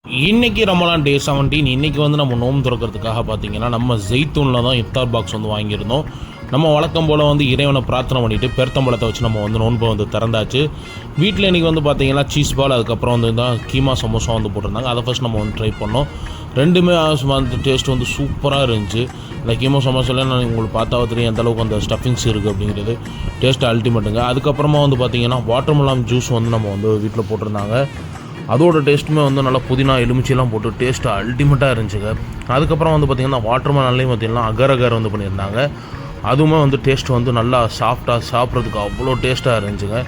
இன்றைக்கி ரமலான் டே 17. இன்றைக்கி வந்து நம்ம நோம்பு திறக்கிறதுக்காக பார்த்தீங்கன்னா நம்ம ஜெய்த்தூனில் தான் இஃப்தார் பாக்ஸ் வந்து வாங்கியிருந்தோம். நம்ம வழக்கம் போல் வந்து இறைவனை பிரார்த்தனை பண்ணிவிட்டு பெருத்தம்பழத்தை வச்சு நம்ம வந்து நோன்பை வந்து திறந்தாச்சு. வீட்டில் இன்றைக்கி வந்து பார்த்திங்கன்னா சீஸ் பால், அதுக்கப்புறம் வந்து தான் கீமா சமோசா வந்து போட்டிருந்தாங்க. அதை ஃபஸ்ட் நம்ம வந்து ட்ரை பண்ணோம். ரெண்டுமே வந்து டேஸ்ட் வந்து சூப்பராக இருந்துச்சு. இந்த கீமா சமோசாவில் நான் உங்களுக்கு பார்த்தாவே தெரியும் எந்த அளவுக்கு அந்த ஸ்டஃபிங்ஸ் இருக்குது அப்படிங்கிறது. டேஸ்ட் அல்டிமேட்டுங்க. அதுக்கப்புறமா வந்து பார்த்திங்கன்னா வாட்டர்மெலான் ஜூஸ் வந்து நம்ம வந்து வீட்டில் போட்டிருந்தாங்க. அதோட டேஸ்ட்டுமே வந்து நல்லா புதினா எலுமிச்சையெல்லாம் போட்டு டேஸ்ட்டு அல்டிமேட்டாக இருந்துச்சுங்க. அதுக்கப்புறம் வந்து பார்த்திங்கன்னா வாட்டர்மெலன்லேயும் பார்த்திங்கன்னா அகர் அகர் வந்து பண்ணியிருந்தாங்க. அதுவுமே வந்து டேஸ்ட்டு வந்து நல்லா சாஃப்டாக சாப்பிட்றதுக்கு அவ்வளோ டேஸ்ட்டாக இருந்துச்சுங்க.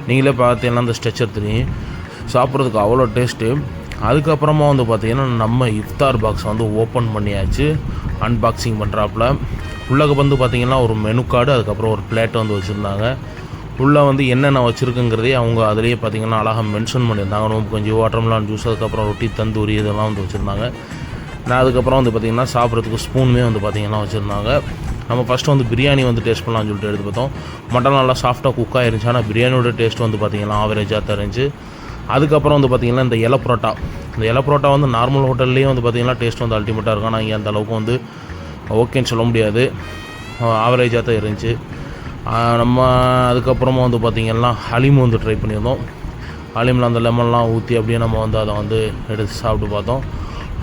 நீங்களே பார்த்தீங்கன்னா அந்த ஸ்ட்ரெச்சர் தெரியும், சாப்பிட்றதுக்கு அவ்வளோ டேஸ்ட்டு. அதுக்கப்புறமா வந்து பார்த்திங்கன்னா நம்ம இஃப்தார் பாக்ஸ் வந்து ஓப்பன் பண்ணியாச்சு. அன்பாக்சிங் பண்ணுறாப்புல உள்ளே வந்து பார்த்திங்கன்னா ஒரு மெனு கார்டு, அதுக்கப்புறம் ஒரு பிளேட் வந்து வச்சுருந்தாங்க. உள்ளே வந்து என்னென்ன வச்சுருக்குங்கிறதே அவங்க அதிலேயே பார்த்திங்கன்னா அழகாக மென்ஷன் பண்ணியிருந்தாங்க. ரொம்ப கொஞ்சம் வாட்டர்மெலான் ஜூஸ், அதுக்கப்புறம் ரொட்டி, தந்தூரி இதெல்லாம் வந்து வச்சுருந்தாங்க. நான் அதுக்கப்புறம் வந்து பார்த்திங்கன்னா சாப்பிட்றதுக்கு ஸ்பூனுமே வந்து பார்த்திங்கன்னா வச்சுருந்தாங்க. நம்ம ஃபஸ்ட்டு வந்து பிரியாணி வந்து டேஸ்ட் பண்ணலாம்னு சொல்லிட்டு எடுத்து பார்த்தோம். மட்டன் நல்லா சாஃப்டாக குக் ஆகிருந்துச்சு. ஆனால் பிரியாணியோட டேஸ்ட் வந்து பார்த்திங்கன்னா ஆவரேஜாக தான் இருந்துச்சு. அதுக்கப்புறம் வந்து பார்த்திங்கன்னா இந்த இலை பரோட்டா வந்து நார்மல் ஹோட்டல்லேயே வந்து பார்த்திங்கன்னா டேஸ்ட் வந்து அல்டிமேட்டாக இருக்கும். ஆனால் இங்கே அந்த அளவுக்கு வந்து ஓகேன்னு சொல்ல முடியாது, ஆவரேஜாக தான் இருந்துச்சு. நம்ம அதுக்கப்புறமா வந்து பார்த்திங்கன்னா ஹலீம் வந்து ட்ரை பண்ணியிருந்தோம். ஹலீமில் அந்த லெமன்லாம் ஊற்றி அப்படியே நம்ம வந்து அதை வந்து எடுத்து சாப்பிட்டு பார்த்தோம்.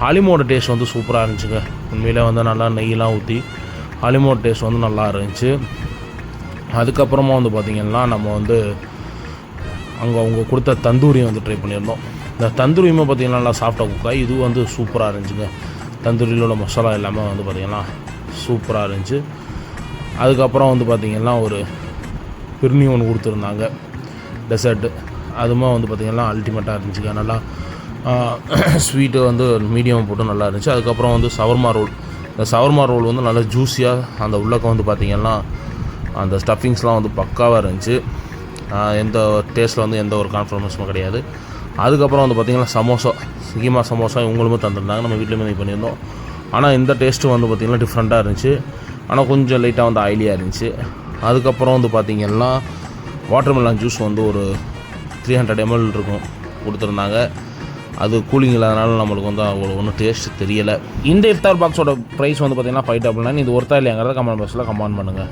ஹலீமோட டேஸ்ட் வந்து சூப்பராக இருந்துச்சுங்க. உண்மையிலே வந்து நல்லா நெய்யெலாம் ஊற்றி ஹலீமோட டேஸ்ட் வந்து நல்லா இருந்துச்சு. அதுக்கப்புறமா வந்து பார்த்திங்கன்னா நம்ம வந்து அங்கே அவங்க கொடுத்த தந்தூரியும் வந்து ட்ரை பண்ணியிருந்தோம். இந்த தந்தூரியுமே பார்த்திங்கன்னா நல்லா சாஃப்டாக குக்காய், இது வந்து சூப்பராக இருந்துச்சுங்க. தந்தூரியில் உள்ள மசாலா எல்லாமே வந்து பார்த்திங்கன்னா சூப்பராக இருந்துச்சு. அதுக்கப்புறம் வந்து பார்த்திங்கன்னா ஒரு பிரிணி ஒன்று கொடுத்துருந்தாங்க, டெசர்ட்டு. அதுவுமே வந்து பார்த்திங்கன்னா அல்டிமேட்டாக இருந்துச்சுங்க. நல்லா ஸ்வீட்டு வந்து மீடியம் போட்டு நல்லா இருந்துச்சு. அதுக்கப்புறம் வந்து சவர்மா ரோல். இந்த சவர்மா ரோல் வந்து நல்லா ஜூஸியாக அந்த உள்ளக்க வந்து பார்த்திங்கன்னா அந்த ஸ்டஃபிங்ஸ்லாம் வந்து பக்காவாக இருந்துச்சு. எந்த டேஸ்ட்டில் வந்து எந்த ஒரு கான்ஃபர்மேஷனும் கிடையாது. அதுக்கப்புறம் வந்து பார்த்திங்கன்னா சமோசா, கீமா சமோசா இவங்களுமே தந்துருந்தாங்க. நம்ம வீட்லேயுமே இது பண்ணியிருந்தோம். ஆனால் இந்த டேஸ்ட்டு வந்து பார்த்திங்கன்னா டிஃப்ரெண்ட்டாக இருந்துச்சு. ஆனால் கொஞ்சம் லைட்டாக வந்து ஆயிலியாக இருந்துச்சு. அதுக்கப்புறம் வந்து பார்த்திங்கன்னா வாட்டர்மெலான் ஜூஸ் வந்து ஒரு 300 ml இருக்கும் கொடுத்துருந்தாங்க. அது கூலிங் இல்லாதனால நம்மளுக்கு வந்து அவ்வளோ ஒன்றும் டேஸ்ட் தெரியலை. இந்த இஃப்தார் பாக்ஸோட ப்ரைஸ் வந்து பார்த்திங்கன்னா 599. இது ஒருத்தா இல்லையாங்கிறத கமெண்ட் பாக்ஸில் கமெண்ட் பண்ணுங்கள்.